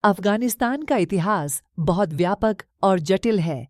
अफगानिस्तान का इतिहास बहुत व्यापक और जटिल है।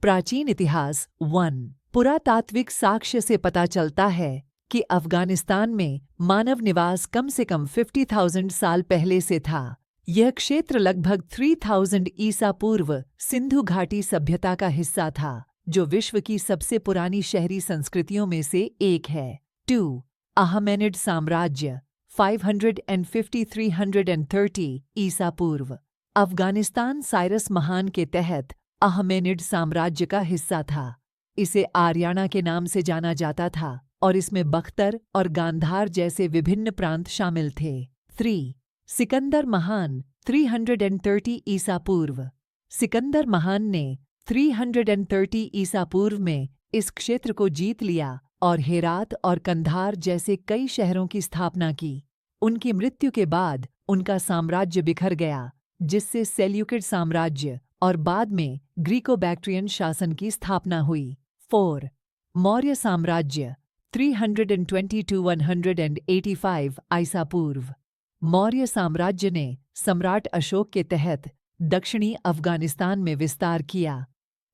प्राचीन इतिहास 1 पुरातात्विक साक्ष्य से पता चलता है कि अफगानिस्तान में मानव निवास कम से कम 50,000 साल पहले से था। यह क्षेत्र लगभग 3000 ईसा पूर्व सिंधु घाटी सभ्यता का हिस्सा था, जो विश्व की सबसे पुरानी शहरी संस्कृतियों में से एक है। 2 अहमेनिड साम्राज्य 550-330 ईसा पूर्व। अफगानिस्तान साइरस महान के तहत अहमेनिड साम्राज्य का हिस्सा था। इसे आर्याना के नाम से जाना जाता था और इसमें बख्तर और गांधार जैसे विभिन्न प्रांत शामिल थे। 3 सिकंदर महान 330 ईसा पूर्व। सिकंदर महान ने 330 ईसा पूर्व में इस क्षेत्र को जीत लिया और हेरात और कंधार जैसे कई शहरों की स्थापना की। उनकी मृत्यु के बाद उनका साम्राज्य बिखर गया, जिससे सेल्यूकिड साम्राज्य और बाद में ग्रीको बैक्ट्रियन शासन की स्थापना हुई। 4 मौर्य साम्राज्य 320-185 ईसा पूर्व। मौर्य साम्राज्य ने सम्राट अशोक के तहत दक्षिणी अफगानिस्तान में विस्तार किया।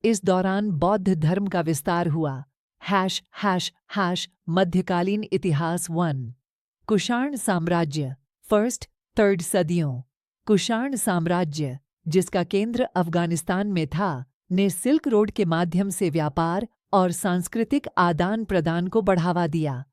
इस दौरान बौद्ध धर्म का विस्तार हुआ। मध्यकालीन इतिहास 1 कुषाण साम्राज्य 1st-3rd सदियों। कुषाण साम्राज्य, जिसका केंद्र अफगानिस्तान में था, ने सिल्क रोड के माध्यम से व्यापार और सांस्कृतिक आदान प्रदान को बढ़ावा दिया।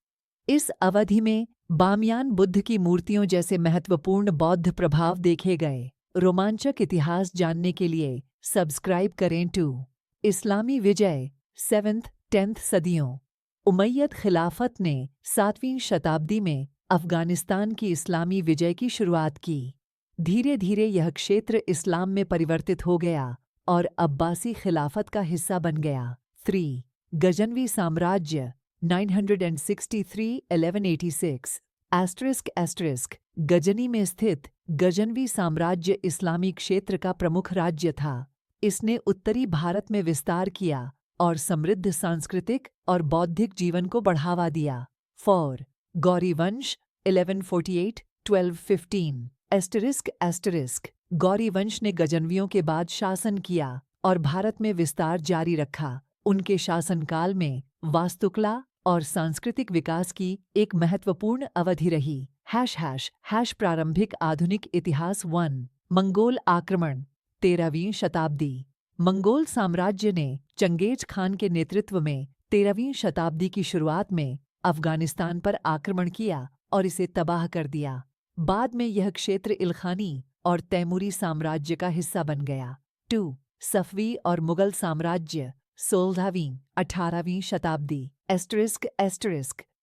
इस अवधि में बामियान बुद्ध की मूर्तियों जैसे महत्वपूर्ण बौद्ध प्रभाव देखे गए। रोमांचक इतिहास जानने के लिए सब्सक्राइब करें। 2 इस्लामी विजय 7th-10th सदियों। उमैयद खिलाफत ने 7वीं शताब्दी में अफगानिस्तान की इस्लामी विजय की शुरुआत की। धीरे धीरे यह क्षेत्र इस्लाम में परिवर्तित हो गया और अब्बासी खिलाफत का हिस्सा बन गया। 3 गजनवी साम्राज्य 963-1186 गजनी में स्थित गजनवी साम्राज्य इस्लामी क्षेत्र का प्रमुख राज्य था। इसने उत्तरी भारत में विस्तार किया और समृद्ध सांस्कृतिक और बौद्धिक जीवन को बढ़ावा दिया। 4 गौरी वंश 1148-1215 गौरी वंश ने गजनवियों के बाद शासन किया और भारत में विस्तार जारी रखा। उनके शासनकाल में वास्तुकला और सांस्कृतिक विकास की एक महत्वपूर्ण अवधि रही। प्रारंभिक आधुनिक इतिहास 1 मंगोल आक्रमण 13वीं शताब्दी। मंगोल साम्राज्य ने चंगेज खान के नेतृत्व में 13वीं शताब्दी की शुरुआत में अफगानिस्तान पर आक्रमण किया और इसे तबाह कर दिया। बाद में यह क्षेत्र इल्खानी और तैमूरी साम्राज्य का हिस्सा बन गया। 2 सफवी और मुगल साम्राज्य 16वीं-18वीं शताब्दी।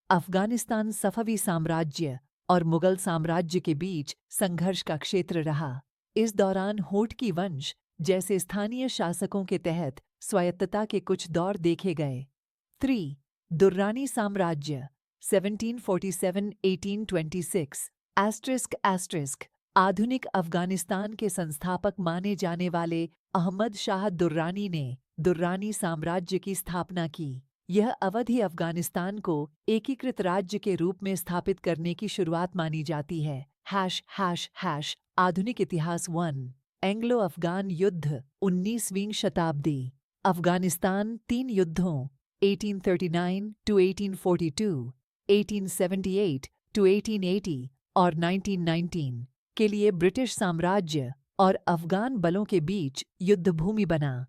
अफगानिस्तान सफवी साम्राज्य और मुगल साम्राज्य के बीच संघर्ष का क्षेत्र रहा। इस दौरान होटकी वंश जैसे स्थानीय शासकों के तहत स्वायत्तता के कुछ दौर देखे गए। 3 दुर्रानी साम्राज्य 1747-1826 आधुनिक अफगानिस्तान के संस्थापक माने जाने वाले अहमद शाह दुर्रानी ने दुर्रानी साम्राज्य की स्थापना की। यह अवधि अफगानिस्तान को एकीकृत राज्य के रूप में स्थापित करने की शुरुआत मानी जाती है। आधुनिक इतिहास 1 एंग्लो अफगान युद्ध 19वीं शताब्दी। अफगानिस्तान 3 युद्धों 1839-1842, 1878-1880 और 1919 के लिए ब्रिटिश साम्राज्य और अफगान बलों के बीच युद्धभूमि बना।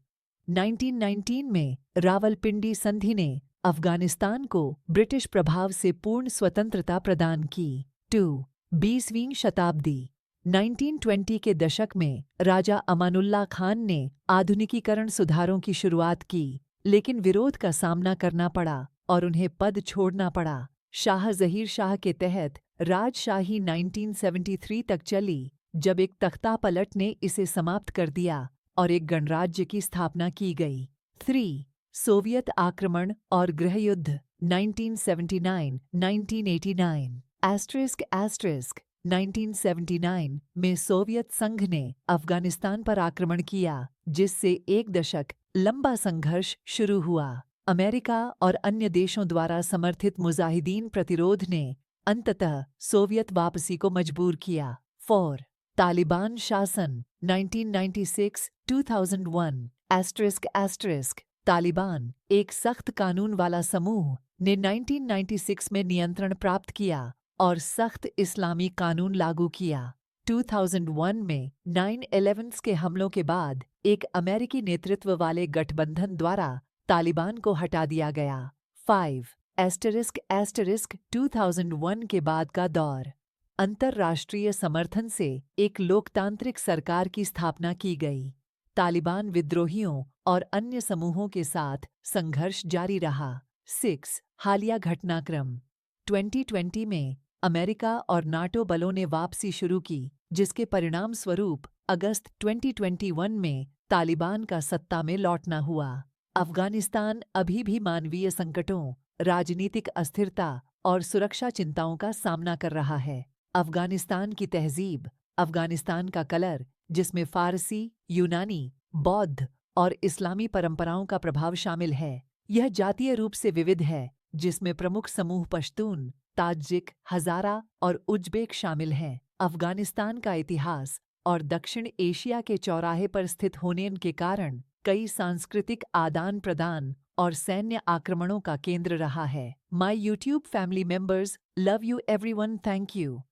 1919 में रावलपिंडी संधि ने अफगानिस्तान को ब्रिटिश प्रभाव से पूर्ण स्वतंत्रता प्रदान की। 2 20वीं शताब्दी। 1920 के दशक में राजा अमानुल्लाह खान ने आधुनिकीकरण सुधारों की शुरुआत की, लेकिन विरोध का सामना करना पड़ा और उन्हें पद छोड़ना पड़ा। शाह ज़हीर शाह के तहत राजशाही 1973 तक चली, जब एक तख्ता पलट ने इसे समाप्त कर दिया और एक गणराज्य की स्थापना की गई। 3 सोवियत आक्रमण और गृहयुद्ध 1979-1989 1979 में सोवियत संघ ने अफगानिस्तान पर आक्रमण किया, जिससे एक दशक लंबा संघर्ष शुरू हुआ। अमेरिका और अन्य देशों द्वारा समर्थित मुजाहिदीन प्रतिरोध ने अंततः सोवियत वापसी को मजबूर किया। 4 तालिबान शासन 1996-2001 ***। तालिबान एक सख्त कानून वाला समूह ने 1996 में नियंत्रण प्राप्त किया और सख्त इस्लामी कानून लागू किया। 2001 में 9/11 के हमलों के बाद एक अमेरिकी नेतृत्व वाले गठबंधन द्वारा तालिबान को हटा दिया गया। 5 * 2001 के बाद का दौर। अंतर्राष्ट्रीय समर्थन से एक लोकतांत्रिक सरकार की स्थापना की गई। तालिबान विद्रोहियों और अन्य समूहों के साथ संघर्ष जारी रहा। 6 हालिया घटनाक्रम। 2020 में अमेरिका और नाटो बलों ने वापसी शुरू की, जिसके परिणाम स्वरूप अगस्त 2021 में तालिबान का सत्ता में लौटना हुआ। अफगानिस्तान अभी भी मानवीय संकटों, राजनीतिक अस्थिरता और सुरक्षा चिंताओं का सामना कर रहा है। अफगानिस्तान की तहजीब, अफगानिस्तान का कलर, जिसमें फारसी, यूनानी, बौद्ध और इस्लामी परंपराओं का प्रभाव शामिल है। यह जातीय रूप से विविध है, जिसमें प्रमुख समूह पश्तून, ताजिक, हज़ारा और उज़्बेक शामिल हैं। अफगानिस्तान का इतिहास और दक्षिण एशिया के चौराहे पर स्थित होने के कारण कई सांस्कृतिक आदान प्रदान और सैन्य आक्रमणों का केंद्र रहा है। My YouTube family members, love you everyone, thank you.